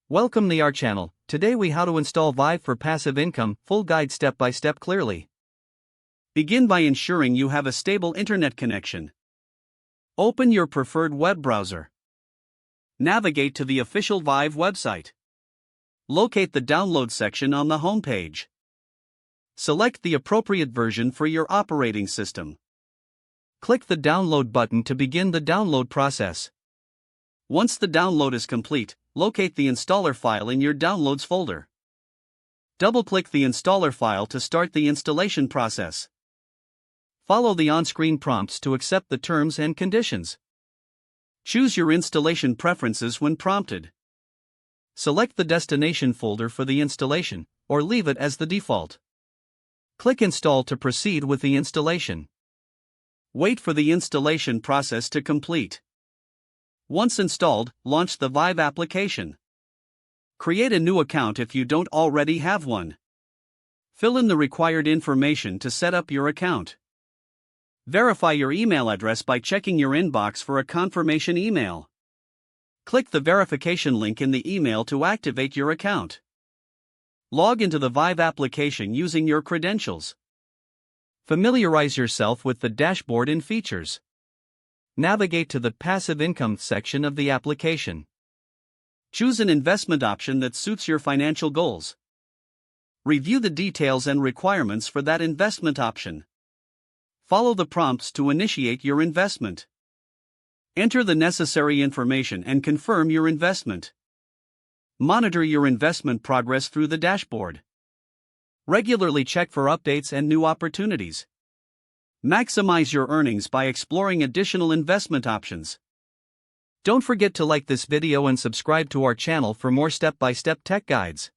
Welcome to our channel. Today we how to install Vyve for passive income, full guide step by step clearly. Begin by ensuring you have a stable internet connection. Open your preferred web browser. Navigate to the official Vyve website. Locate the download section on the home page. Select the appropriate version for your operating system. Click the download button to begin the download process. Once the download is complete, locate the installer file in your Downloads folder. Double-click the installer file to start the installation process. Follow the on-screen prompts to accept the terms and conditions. Choose your installation preferences when prompted. Select the destination folder for the installation, or leave it as the default. Click Install to proceed with the installation. Wait for the installation process to complete. Once installed, launch the Vyve application. Create a new account if you don't already have one. Fill in the required information to set up your account. Verify your email address by checking your inbox for a confirmation email. Click the verification link in the email to activate your account. Log into the Vyve application using your credentials. Familiarize yourself with the dashboard and features. Navigate to the passive income section of the application. Choose an investment option that suits your financial goals. Review the details and requirements for that investment option. Follow the prompts to initiate your investment. Enter the necessary information and confirm your investment. Monitor your investment progress through the dashboard. Regularly check for updates and new opportunities. Maximize your earnings by exploring additional investment options. Don't forget to like this video and subscribe to our channel for more step-by-step tech guides.